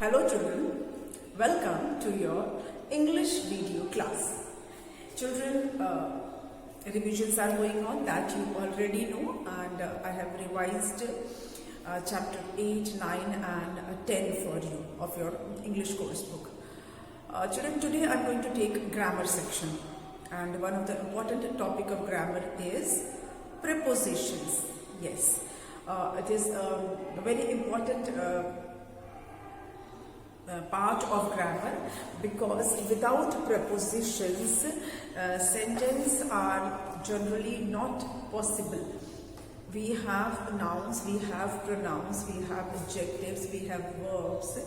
Hello children, welcome to your English video class. Children, revisions are going on that you already know, and I have revised chapter 8, 9 and 10 for you of your English course book. Children, today I am going to take grammar section, and one of the important topic of grammar is prepositions. Yes, it is a very important part of grammar, because without prepositions sentences are generally not possible. We have nouns, we have pronouns, we have adjectives, we have verbs,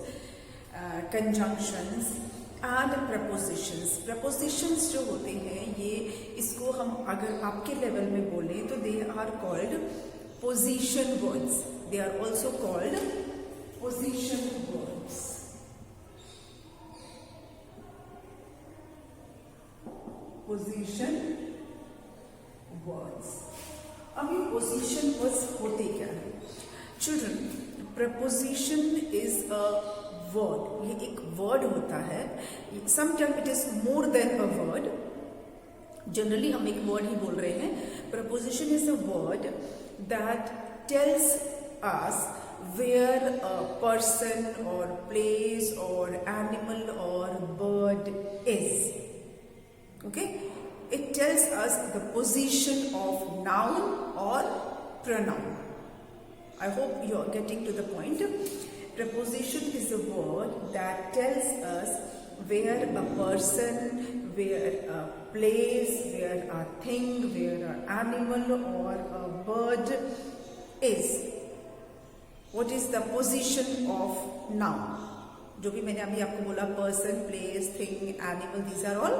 conjunctions and prepositions. Prepositions जो होते हैं ये, इसको हम अगर आपके level में बोले तो they are called position words. They are also called position words. Position words. अब ये पोजीशन वर्ड्स होते क्या है children? Preposition is a word. ये एक वर्ड होता है. Sometime it is more than a word. Generally हम एक वर्ड ही बोल रहे हैं. Preposition is a word that tells us where a person or place or animal or bird is. Okay, it tells us the position of noun or pronoun. I hope you are getting to the point. Preposition is a word that tells us where a person, where a place, where a thing, where an animal or a bird is. What is the position of noun? जो भी मैंने अभी आपको बोला, person, place, thing, animal, these are all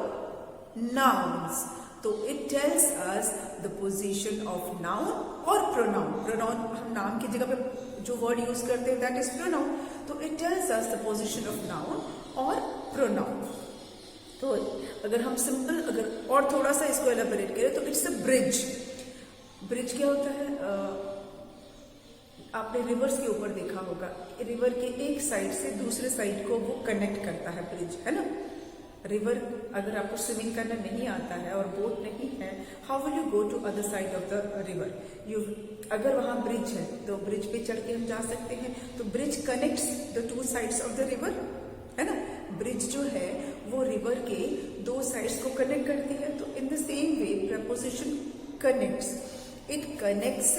nouns. तो it tells us the position of noun or pronoun. Pronoun हम नाम की जगह पे जो word use करते हैं that is pronoun. तो it tells us the position of noun or pronoun. तो अगर हम सिंपल अगर और थोड़ा सा इसको एलाबोरेट करें तो इट्स अ ब्रिज. ब्रिज क्या होता है? आपने रिवर्स के ऊपर देखा होगा, रिवर के एक साइड से दूसरे साइड को वो कनेक्ट करता है. ब्रिज है ना. रिवर अगर आपको स्विमिंग करना नहीं आता है और बोट नहीं है, how will you go to other side of the river? You अगर वहां ब्रिज है तो ब्रिज पे चढ़ के हम जा सकते हैं. तो bridge connects the two sides of the river, है ना. ब्रिज जो है वो रिवर के दो साइड्स को कनेक्ट करती है. तो इन the same way preposition connects. It connects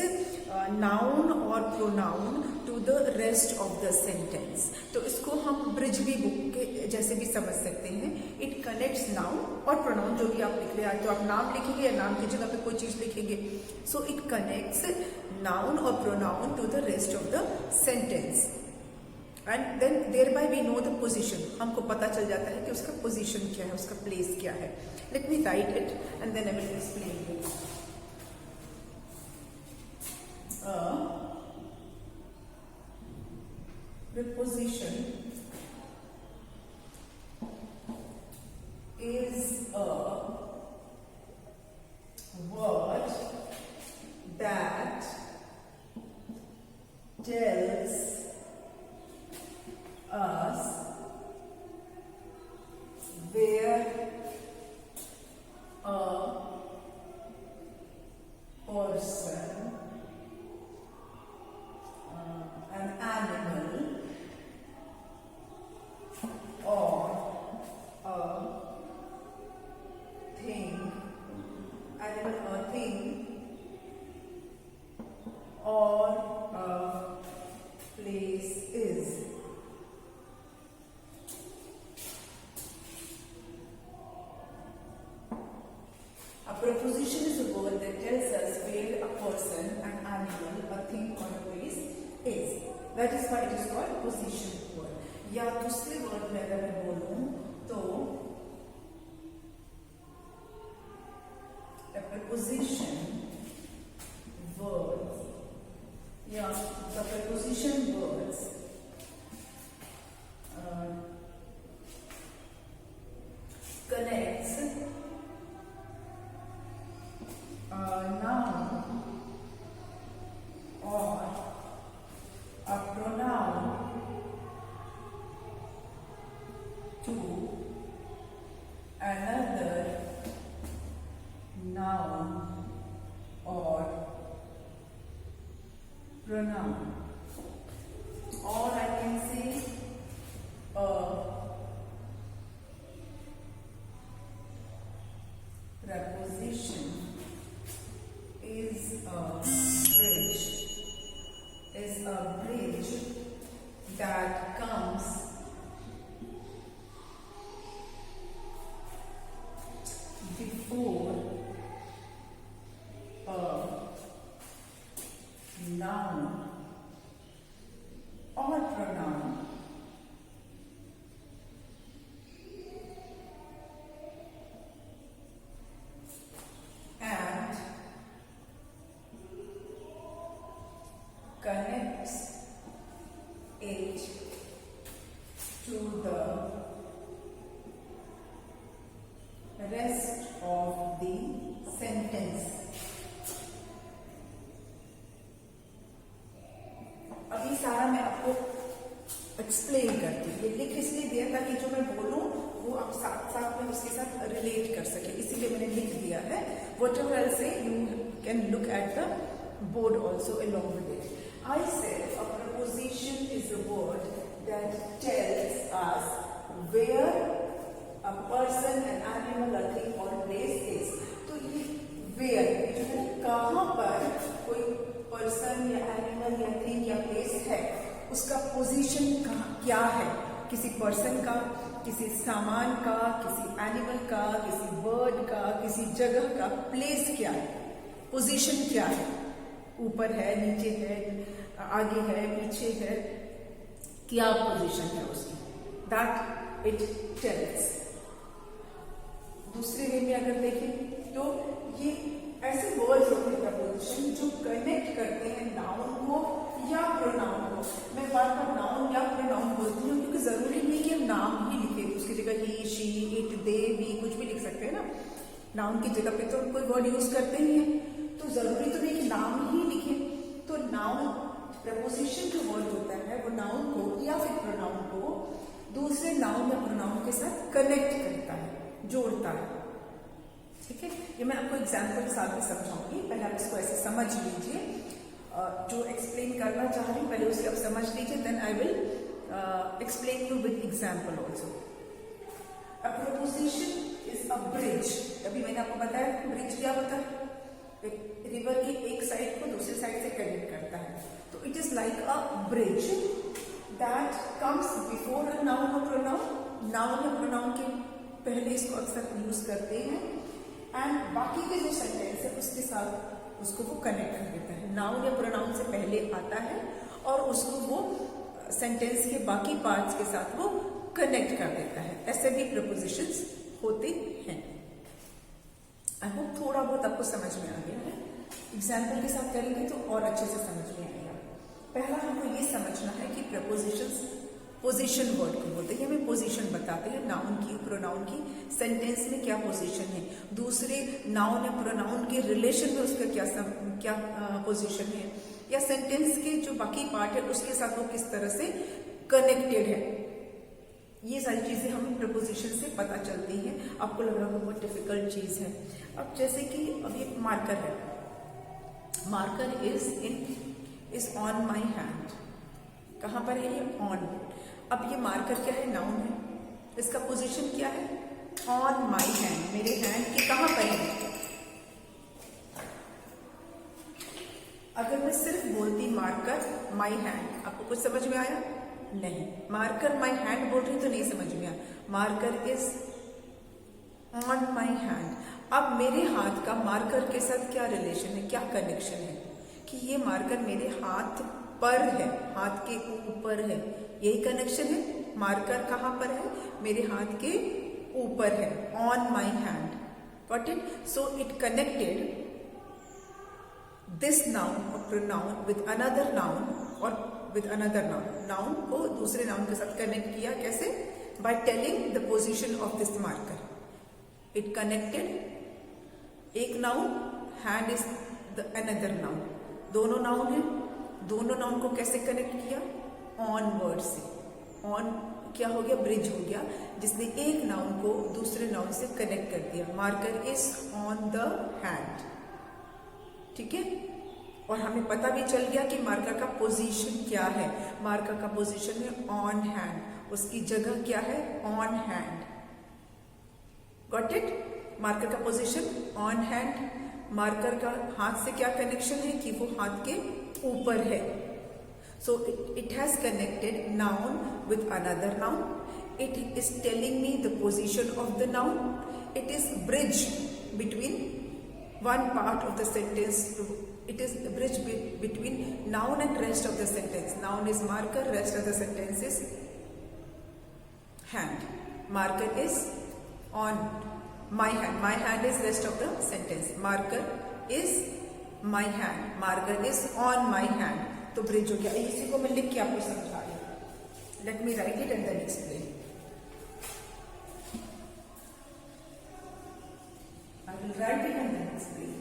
noun or pronoun to the rest of the sentence. तो इसको हम ब्रिज भी बुक के जैसे भी समझ सकते हैं. It connects noun और pronoun, जो भी आप लिख रहे हैं, तो आप नाम लिखेंगे या नाम की जगह पे कोई चीज लिखेंगे. So it connects noun or pronoun to the rest of the sentence. And then thereby we know the position. हमको पता चल जाता है कि उसका position क्या है, उसका place क्या है. Let me write it and then I will explain it. Preposition is a word that tells us where a person, an animal or a thing, animal or thing or a place is. A preposition is a word that tells us where a person, an animal, a thing or a place is. That is why it is called position word. या दूसरे word में अगर मैं बोलूं तो a preposition words या the preposition words connects noun or a pronoun to another noun or pronoun, or I can say a preposition is a bridge that comes before a noun or pronoun and connects it to the rest of the sentence. अभी सारा मैं आपको explain करती हूँ। ये लिख इसलिए दिया ताकि जो मैं बोलूं वो आप साथ साथ में उसके साथ रिलेट कर सके, इसीलिए मैंने लिख दिया है। Whatever I'll say, you can look at the board also along with it. I said a preposition is a word that tells us where a person, an animal, a thing or place is. तो ये where जो है कहाँ पर कोई person या animal या thing या प्लेस है, उसका पोजीशन क्या है, किसी पर्सन का, किसी सामान का, किसी एनिमल का, किसी बर्ड का, किसी जगह का प्लेस क्या है, पोजीशन क्या है, ऊपर है, नीचे है, आगे है, पीछे है, क्या पोजीशन है उसकी, दैट इट टेल्स। दूसरे वे में अगर देखें तो ये ऐसे वर्ड्स होते हैं प्रपोजिशन जो कनेक्ट करते हैं नाउन को या प्रोनाउन को। मैं बार बार नाउन या प्रोनाउन बोलती हूँ क्योंकि जरूरी नहीं कि हम नाम ही लिखें, उसकी जगह ही, शी, इट, दे, वी कुछ भी लिख सकते हैं ना। नाउन की जगह पे तो कोई वर्ड यूज करते ही है, तो जरूरी तो नहीं कि नाम ही लिखें। तो नाउन प्रपोजिशन जो वर्ड होता है वो नाउन को या फिर प्रोनाउन को दूसरे नाउन या प्रोनाउन के साथ कनेक्ट करता है, जोड़ता है। ठीक है, ये मैं आपको एग्जाम्पल के साथ भी समझाऊंगी, पहले आप इसको ऐसे समझ लीजिए। जो एक्सप्लेन करना चाह रही हूँ पहले उसे आप समझ लीजिए, then I will explain you with example also. A proposition is a bridge. अभी मैंने आपको बताया ब्रिज क्या होता है, रिवर की एक साइड को दूसरी साइड से कनेक्ट करता है। तो it is like a bridge that comes before a noun और प्रोनाउन। नाउन और प्रोनाउन के पहले इसको अक्सर यूज करते हैं एंड बाकी के जो सेंटेंस है उसके साथ उसको वो कनेक्ट कर देता है। नाउन या प्रोनाउन से पहले आता है और उसको वो सेंटेंस के बाकी पार्ट्स के साथ वो कनेक्ट कर देता है। ऐसे भी प्रपोजिशंस होते हैं। आई होप थोड़ा बहुत आपको समझ में आ गया है। एग्जाम्पल के साथ करेंगे तो और अच्छे से समझ में आएगा। पहला हमको ये समझना है कि प्रपोजिशंस पोजीशन वर्ड को बोलते हैं, हमें पोजीशन बताते हैं नाउन की, प्रोनाउन की, सेंटेंस में क्या पोजीशन है, दूसरे नाउन या प्रोनाउन के रिलेशन में उसका क्या पोजीशन है, या सेंटेंस के जो बाकी पार्ट है उसके साथ वो किस तरह से कनेक्टेड है। ये सारी चीजें हमें प्रपोजिशन से पता चलती हैं। आपको लग रहा होगा बहुत डिफिकल्ट चीज है। अब जैसे कि अभी मार्कर है, marker is on my hand. कहाँ पर है ये? ऑन। अब ये मार्कर क्या है? नाउन है। इसका पोजीशन क्या है? ऑन माई हैंड, मेरे हैंड के कहाँ पर है? अगर मैं सिर्फ बोलती मार्कर माई हैंड, आपको कुछ समझ में आया? नहीं। मार्कर माई हैंड बोल रही तो नहीं समझ में आया। Marker is on my hand. अब मेरे हाथ का मार्कर के साथ क्या रिलेशन है, क्या कनेक्शन है कि ये मार्कर मेरे हाथ पर है, हाथ के ऊपर है, यही कनेक्शन है। मार्कर कहाँ पर है? मेरे हाथ के ऊपर है, on my hand. Got it? So it connected this noun और प्रोनाउन विद अनदर नाउन और विद अनदर नाउन। नाउन को दूसरे नाउन के साथ कनेक्ट किया। कैसे? By telling the position of this marker. It connected एक noun, hand is the another noun, दोनों नाउन है। दोनों नाउन को कैसे कनेक्ट किया? ऑन वर्ड से। ऑन क्या हो गया, ब्रिज हो गया, जिसने एक नाउन को दूसरे नाउन से कनेक्ट कर दिया। Marker is on the hand, ठीक है। और हमें पता भी चल गया कि मार्कर का पोजीशन क्या है। मार्कर का पोजीशन है ऑन हैंड, उसकी जगह क्या है, on hand. Got it. Marker का पोजीशन ऑन हैंड। मार्कर का हाथ से क्या कनेक्शन है कि वो हाथ के ऊपर है। So it has connected noun with another noun. It is telling me the position of the noun. It is bridge between one part of the sentence. It is a bridge between noun and rest of the sentence. Noun is marker, rest of the sentence is hand. Marker is on my hand. My hand is rest of the sentence. Marker is my hand. Marker is on my hand. तो bridge हो गया। इसी को मैं लिख के आपको समझा रही हूँ। Let me write it and then explain. I will write it and then explain.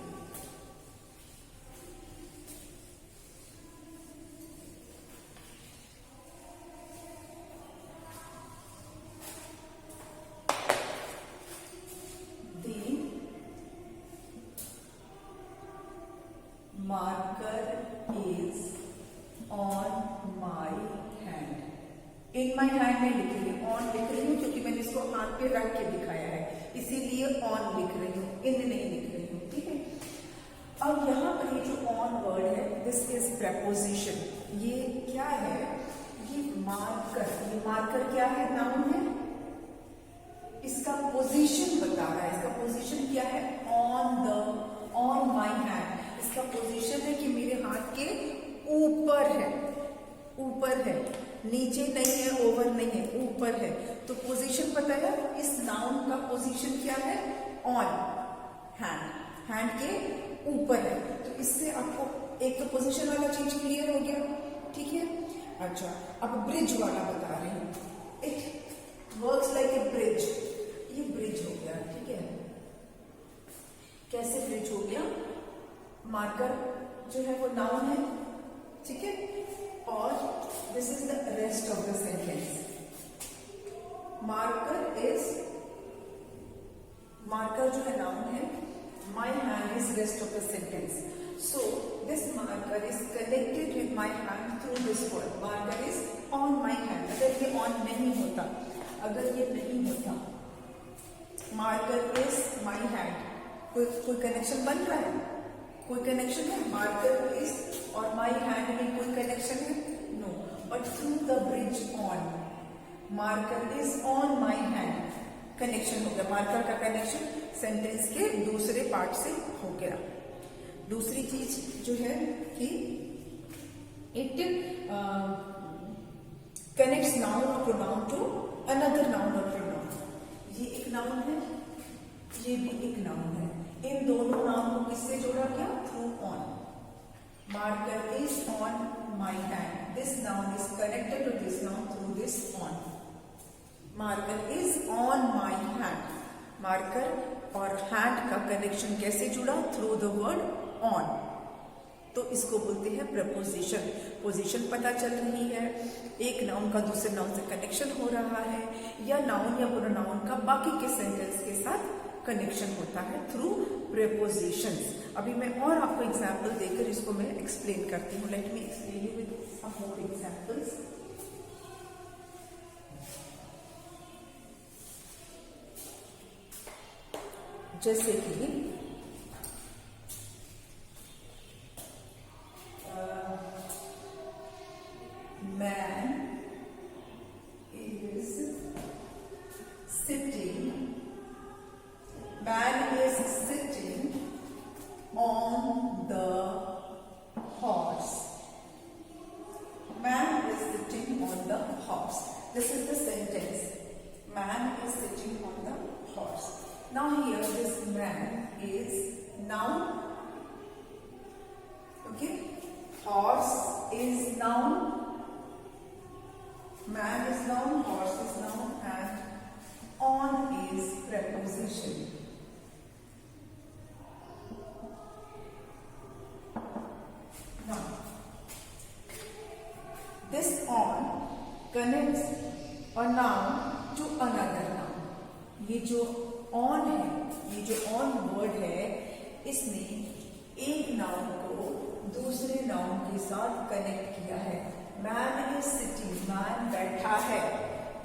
The marker is on my hand. In my hand में लिख रही हूँ, ऑन लिख रही हूँ क्योंकि मैंने इसको हाथ पे रख के दिखाया है, इसीलिए ऑन लिख रही हूँ, इन नहीं लिख रही हूँ, ठीक है। अब यहाँ पर ये जो ऑन वर्ड है, दिस इज प्रेपोजिशन। ये क्या है, ये मार्कर। ये मार्कर क्या है, नाउन है। इसका पोजीशन बता रहा है। इसका पोजीशन क्या है, ऑन माई हैंड। इसका पोजीशन है कि मेरे हाथ के ऊपर है, ऊपर है, नीचे नहीं है, ओवर नहीं है, ऊपर है। तो पोजीशन पता है, इस नाउन का पोजीशन क्या है, ऑन हैंड, हैंड के ऊपर है। तो इससे आपको एक तो पोजीशन वाला चीज क्लियर हो गया, ठीक है। अच्छा, अब ब्रिज वाला बता रही हूँ। It works like a bridge. ये ब्रिज हो गया, ठीक है। कैसे ब्रिज हो गया, मार्कर जो है वो नाउन है, ठीक है, और this is the rest of the sentence. Marker जो है नाउन है, my hand is rest of the sentence. So this marker is connected with my hand through this word. Marker is on my hand. अगर ये on नहीं होता, अगर ये नहीं होता, मार्कर इज माई हैंड, कोई कनेक्शन बन रहा है, कोई कनेक्शन है, मार्कर इज और माई हैंड में कोई कनेक्शन है, no. But through the bridge on, marker is on my hand, connection हो गया। मार्कर का कनेक्शन सेंटेंस के दूसरे पार्ट से हो गया। दूसरी चीज जो है कि इट कनेक्ट्स नाउन और प्रोनाउन टू अनदर नाउन और प्रोनाउन। ये एक नाउन है, ये भी एक नाउन है। इन दोनों नाउन को किससे जोड़ा गया, through on. Marker is on my hand, this noun is connected to this noun through this on. Marker is on my hand. Marker और हैंड का कनेक्शन कैसे जुड़ा, थ्रू द वर्ड ऑन। तो इसको बोलते हैं प्रपोजिशन। पोजीशन पता चल रही है, एक नाउन का दूसरे नाउन से कनेक्शन हो रहा है, या नाउन या प्रोनाउन का बाकी के सेंटेंस के साथ कनेक्शन होता है थ्रू प्रेपोजिशंस। अभी मैं और आपको एग्जाम्पल देकर इसको मैं एक्सप्लेन करती हूँ। Let me explain you with some more examples. जैसे कि man is sitting on the horse. Man is sitting on the horse. This is the sentence. Man is sitting on the horse. Now here this man is noun. Okay. Horse is noun. Man is noun, horse is noun, and on is preposition. Now, this on connects noun to another noun. ये जो on है, ये जो on word है, इसने एक noun को दूसरे नाउन के साथ कनेक्ट किया है. मैन इज सिटिंग, मैन बैठा है.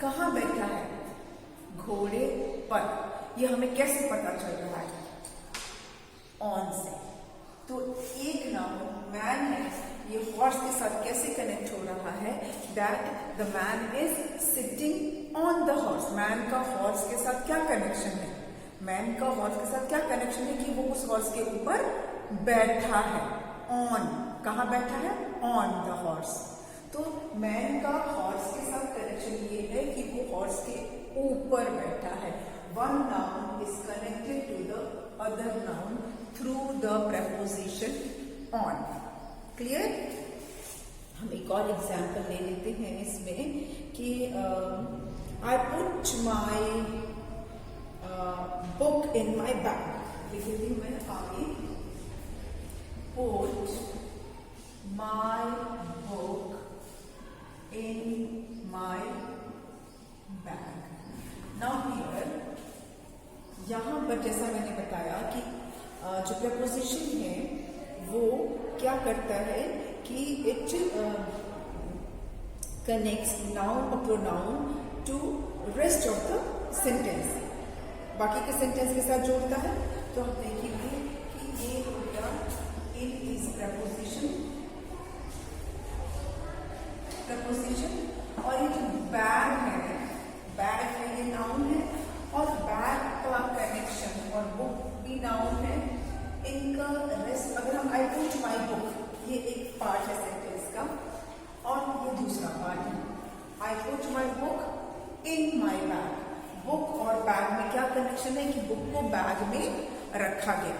कहाँ बैठा है? घोड़े पर. ये हमें कैसे पता चल रहा है? ऑन से. तो एक नाउन मैन है, ये हॉर्स के साथ कैसे कनेक्ट हो रहा है? That the man is sitting on the horse. Man का हॉर्स के साथ क्या कनेक्शन है? मैन का हॉर्स के साथ क्या कनेक्शन है कि वो उस हॉर्स के ऊपर बैठा है. ऑन. कहाँ बैठा है? On the horse. तो मैन का हॉर्स के साथ कनेक्शन ये है कि वो हॉर्स के ऊपर बैठा है. One noun is connected to the other noun through the preposition on. Clear? हम एक और एग्जाम्पल ले लेते हैं इसमें कि I put my book in my bag. लिख लेती हूँ मैं आगे. Put my book in my bag. Now here, यहाँ पर जैसा मैंने बताया कि जो preposition है वो क्या करता है कि it connects noun or pronoun to rest of the sentence. बाकी के सेंटेंस के साथ जोड़ता है. तो हम देखेंगे कि ये हो गया in is preposition और ये जो बैग है, बैग है ये नाउन है और बैग का कनेक्शन और बुक भी नाउन है. इनका रेस्ट अगर हम आई पुट माई बुक, ये एक पार्ट है सेंटेंस का और ये दूसरा पार्ट है. आई put my book in my bag. Book और बैग में क्या कनेक्शन है कि बुक को बैग में रखा गया.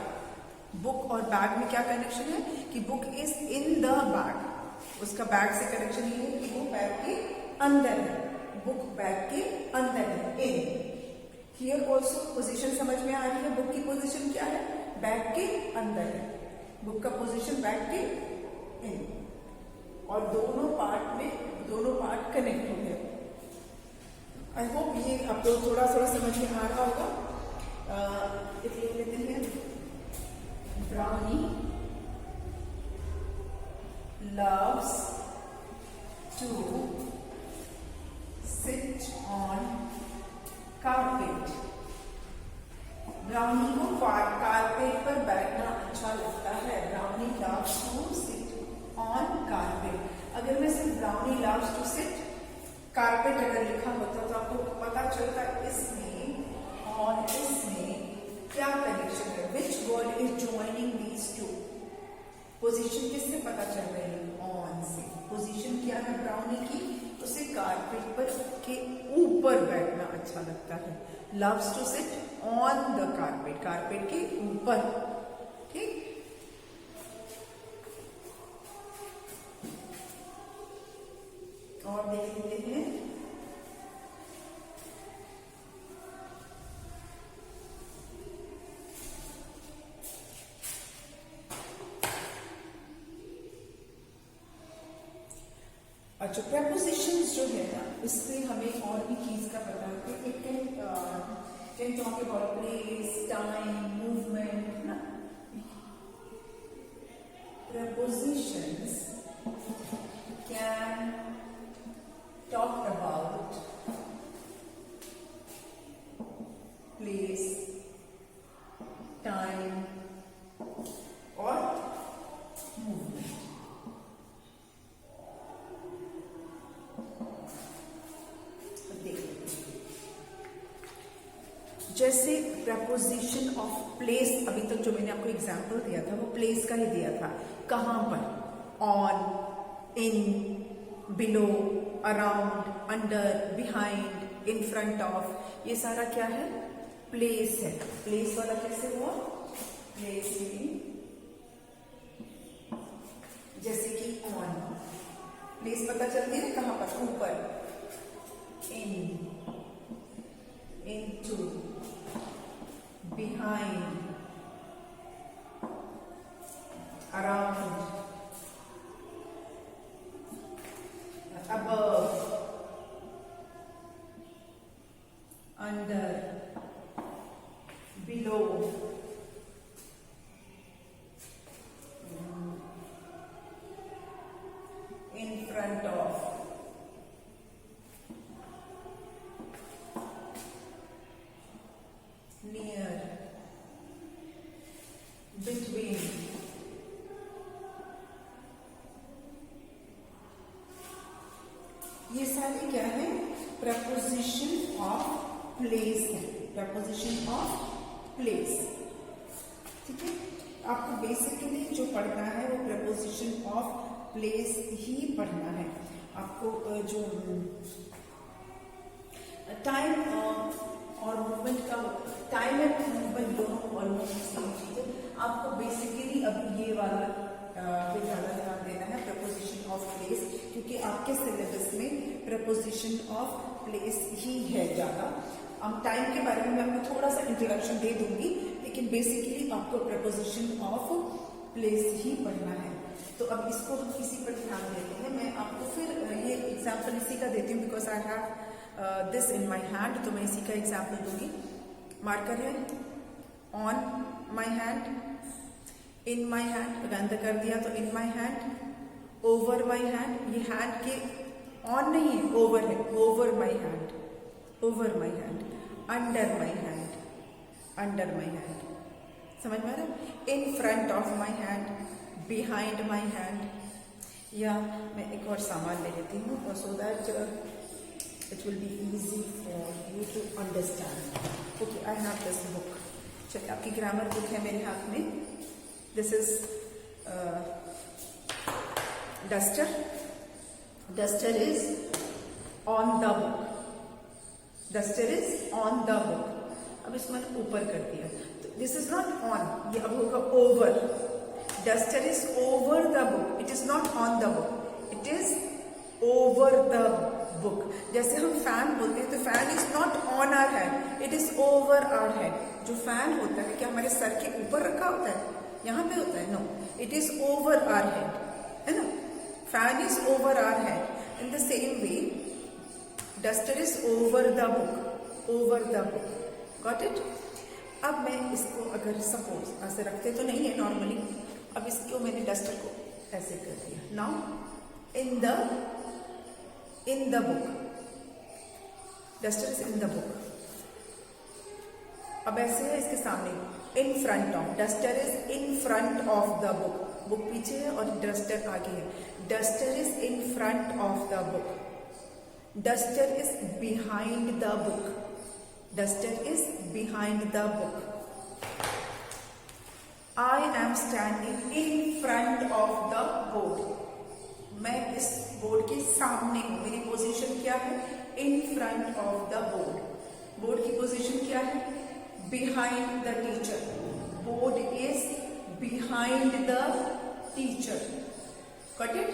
बुक और बैग में क्या कनेक्शन है कि book is in the bag. उसका बैग से कनेक्शन ये है कि वो बैग के अंदर है. बुक बैग के अंदर है. इन. हियर ऑल्सो पोजीशन समझ में आ रही है. बुक की पोजीशन क्या है? बैग के अंदर है. बुक का पोजीशन बैग के इन. और दोनों पार्ट कनेक्ट हो गए. आई होप ये आपको थोड़ा समझ में आ रहा होगा. लिख लेते हैं. Brownie loves to sit on carpet. Brownie को कारपेट पर बैठना अच्छा लगता है. Brownie loves to sit on carpet. अगर मैं सिर्फ brownie loves to sit carpet अगर लिखा होता तो आपको पता चलता इसमें और इसमें क्या कनेक्शन है. Which word is joining these two. Position किससे पता चल रही है? ऑन से. पोजीशन क्या है ब्राउनी की? उसे कारपेट पर के ऊपर बैठना अच्छा लगता है. Loves to sit on the carpet. Carpet के ऊपर. ठीक. और देख लेते हैं. अच्छा, prepositions जो है ना, इससे हमें और भी चीज का पता है. It can talk about place, time, movement ना. Prepositions can talk about place, time और movement. जैसे प्रपोजिशन ऑफ प्लेस, अभी तक जो मैंने आपको एग्जाम्पल दिया था वो प्लेस का ही दिया था. कहाँ पर? On, in, below, around, under, behind, in front of. ये सारा क्या है? प्लेस है. प्लेस वाला कैसे हुआ? प्लेस में जैसे कि ऑन, प्लेस पता चलती है कहाँ पर? ऊपर. इन, into, behind, around, above, under, below, in front of, near, between, ये सारे क्या है? प्रपोजिशन ऑफ प्लेस है, प्रपोजिशन ऑफ प्लेस। ठीक है, आपको बेसिकली जो पढ़ना है वो प्रपोजिशन ऑफ प्लेस ही पढ़ना है। आपको जो टाइम और मूवमेंट का, टाइम एंड मूवमेंट दोनों ऑलमोस्ट सेम चीज है। आपको बेसिकली अब ये वाला पे ज्यादा ध्यान देना है, प्रपोजिशन ऑफ प्लेस, क्योंकि आपके सिलेबस में प्रपोजिशन ऑफ प्लेस ही है ज्यादा। अब टाइम के बारे में मैं आपको थोड़ा सा इंट्रोडक्शन दे दूंगी, लेकिन बेसिकली आपको प्रपोजिशन ऑफ प्लेस ही पढ़ना है। तो अब इसको हम इसी पर ध्यान देते हैं। मैं आपको फिर ये एग्जाम्पल इसी का देती हूँ, because I have this in my hand, तो मैं इसी का एग्जाम्पल दूंगी। मार्कर है, on my hand, in my hand, बंद कर दिया तो in my hand, over my hand, ये हैंड के ऑन नहीं है, ओवर है, over my hand, over my hand, under my hand, under my hand, समझ में आ रहा है? In front of my hand, behind my hand. या मैं एक और सामान ले लेती हूँ so that it will be easy for you to understand. Okay, I have this book. चलिए, आपकी ग्रामर बुक है मेरे हाथ में। This is duster. Duster is on the book, duster is on the book. अब इसको मैंने ऊपर कर दिया, तो दिस इज नॉट ऑन, ये अब होगा over. Duster is over the book, it is not on the book, it is over the book. जैसे हम फैन बोलते हैं, तो fan is not on our head, it is over our head. जो fan होता है क्या हमारे सर के ऊपर रखा होता है, यहाँ पे होता है? No, it is over our head, है ना? Fan is over our head. In the same way duster is over the book, over the book. Got it? अब मैं इसको अगर सपोज ऐसे रखते तो नहीं है नॉर्मली, अब इसको मैंने डस्टर को ऐसे कर दिया। Now in the book, duster is in the book. अब ऐसे है इसके सामने, इन front of, duster is in front of the book, book पीछे है और डस्टर आगे है। Duster is in front of the book, duster is behind the book, duster is behind the book. I am standing in front of the board. मैं इस board के सामने हूं, मेरी पोजीशन क्या है? In front of the board. Board की position क्या है? Behind the teacher. Board is behind the teacher. Got it?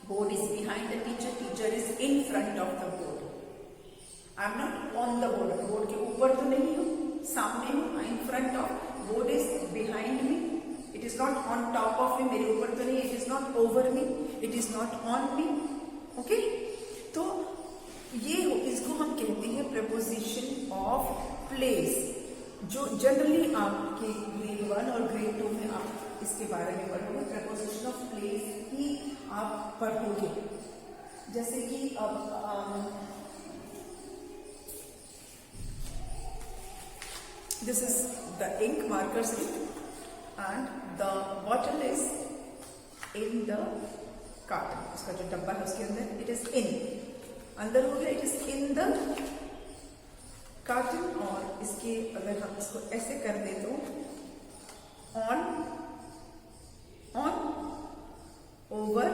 Board is behind the teacher. Teacher is in front of the board. I am not on the board. Board के ऊपर तो नहीं हूँ, सामने हूँ। I am in front of. Board is behind me. It is not on top of me. मेरे ऊपर तो नहीं. It is not over me. It is not on me. Okay? तो ये इसको हम कहते हैं preposition of place, जो जनरली आपके grade 1 और grade 2 में आप इसके बारे में पढ़ोगे। preposition of place ही आप पढ़ोगे। जैसे कि अब this is the ink, markers ink, and the bottle is in the carton. इसका जो डब्बा है उसके अंदर it is in, अंदर हो गया, it is in the carton। और इसके अगर हम इसको ऐसे कर दे तो on, over,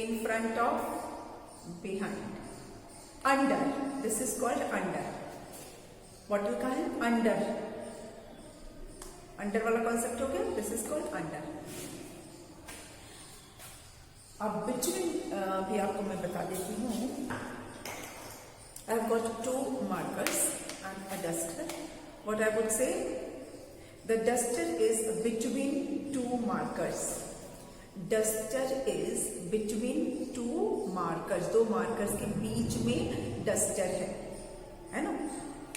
in front of, behind, under, this is called under। Bottle का है अंडर, अंडर वाला कॉन्सेप्ट हो गया, दिस इज कॉल्ड अंडर। अब बिटवीन भी आपको मैं बता देती हूँ। I have got 2 markers and a duster. What I would say, the duster is between 2 markers. Duster is between 2 markers. 2 markers के बीच में duster है। है ना.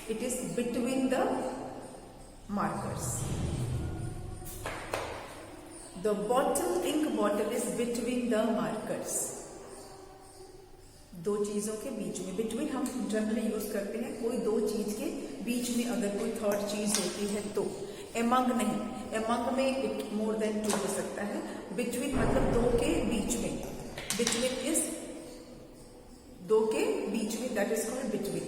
It is between the markers. The bottle, ink bottle is between the markers. दो चीजों के बीच में. Between हम जनरली यूज करते हैं कोई दो चीज के बीच में अगर कोई थर्ड चीज होती है तो. एमंग नहीं, एमंग में इट मोर देन टू हो सकता है. बिटवीन मतलब दो के बीच में. बिटवीन इज दो के बीच में, that is called between.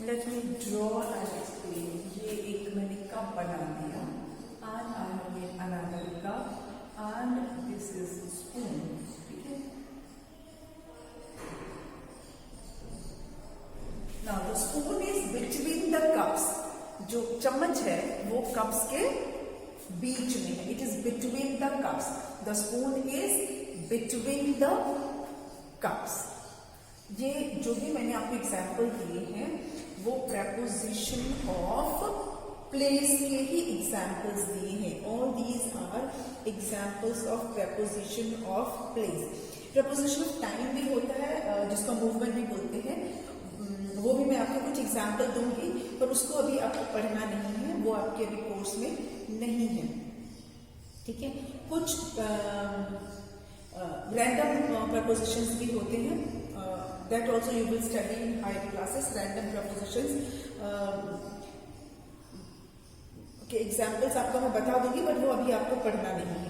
Let me draw and explain. ये एक मैंने कप बना दिया and I have made another cup and this is spoon. ठीक है. Now the spoon is between the cups. जो चम्मच है वो कप्स के बीच में है. It is between the cups. The spoon is between the cups. ये जो भी मैंने आपको एग्जाम्पल दिए हैं वो प्रपोजिशन ऑफ प्लेस के ही एग्जाम्पल्स दिए हैं. All these are examples of preposition of place. Preposition of time भी होता है जिसको मूवमेंट भी बोलते हैं. वो भी मैं आपको कुछ एग्जाम्पल दूंगी पर उसको अभी आपको पढ़ना नहीं है, वो आपके अभी कोर्स में नहीं है. ठीक है. कुछ रैंडम प्रपोजिशंस भी होते हैं. That also you will study in higher classes. Random prepositions के एग्जाम्पल्स आपको मैं बता दूंगी बट वो अभी आपको पढ़ना नहीं है.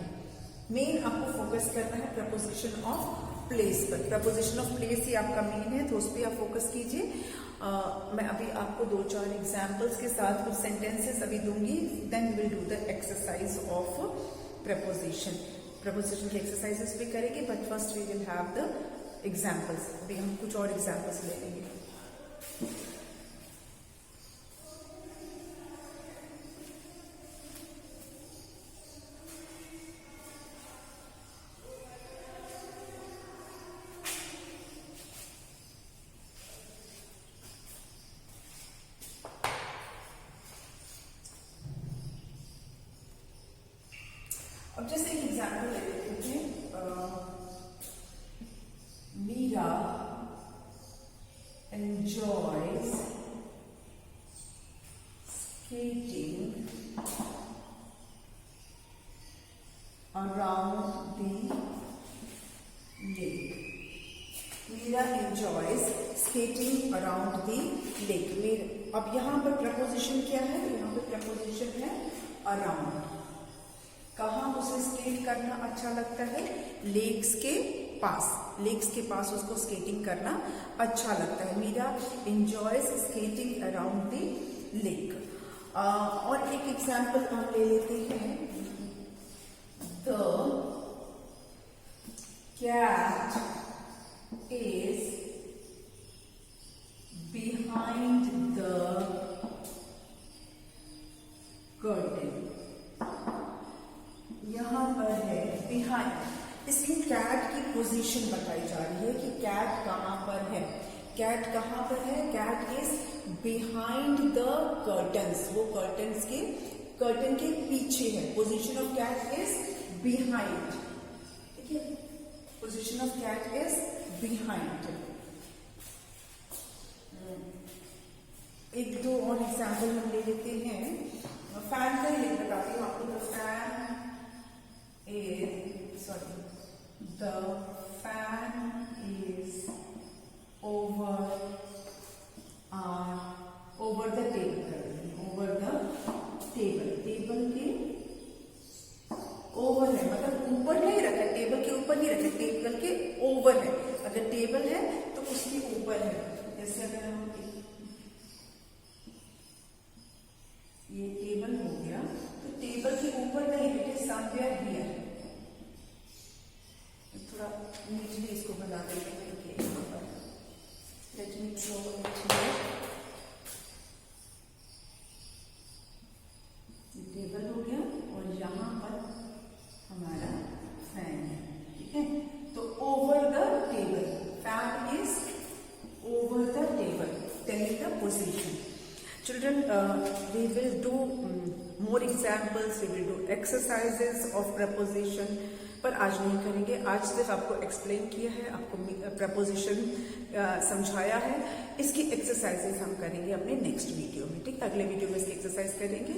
मेन आपको फोकस करना है प्रपोजिशन ऑफ प्लेस पर. प्रपोजिशन ऑफ प्लेस ही आपका मेन है तो उस पर आप फोकस कीजिए. मैं अभी आपको दो चार एग्जाम्पल्स के साथ कुछ सेंटेंसेस अभी दूंगी. Then will do the exercise of preposition. Preposition की एक्सरसाइजेस भी करेंगे but first we will have the examples. अभी हम कुछ और एग्जाम्पल्स ले लेंगे. अब जैसे एक एग्जाम्पल ले लेते हैं. Meera enjoys skating around the lake. Meera enjoys skating around the lake. अब यहाँ पर प्रपोजिशन क्या है? यहाँ पर प्रपोजिशन है around. कहाँ उसे स्केट करना अच्छा लगता है? लेक्स के पास. लेक्स के पास उसको स्केटिंग करना अच्छा लगता है. Meera enjoys skating around the lake. और एक एग्जाम्पल हम ले लेते हैं. The cat is behind the curtain. यहां पर है बिहाइंड. इसमें कैट की पोजीशन बताई जा रही है कि कैट कहां पर है. कैट कहां पर है? Cat is behind the curtains. वो कर्टन के पीछे है. Position of cat is behind. ठीक है. Position of cat is behind. एक दो और एग्जाम्पल हम ले लेते हैं. फैन का ही बताती हूँ आपको. The fan is over the table. over the table. Table के ओवर है मतलब ऊपर नहीं रखा. टेबल के ऊपर नहीं रखा, टेबल के ओवर है. अगर टेबल है तो उसके ऊपर है. जैसे अगर हम ये टेबल हो गया तो टेबल के ऊपर नहीं, इट इज समवेयर हियर. थोड़ा नीचली इसको बना देते हैं. Let me draw it here. Table हो गया और यहाँ पर हमारा फैन है. ठीक है. तो over the table. Fan is over the table. Telling the position. Children, we will do more examples. We will do exercises of preposition. पर आज नहीं करेंगे। आज सिर्फ आपको एक्सप्लेन किया है, आपको प्रपोजिशन समझाया है। इसकी एक्सरसाइजेस हम करेंगे अपने नेक्स्ट वीडियो में, ठीक, अगले वीडियो में इसकी एक्सरसाइज करेंगे।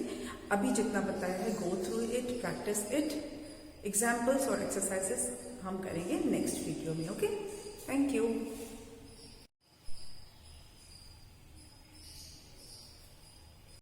अभी जितना बताया है go through it, practice it, examples और एक्सरसाइजेस हम करेंगे नेक्स्ट वीडियो में। Okay, thank you.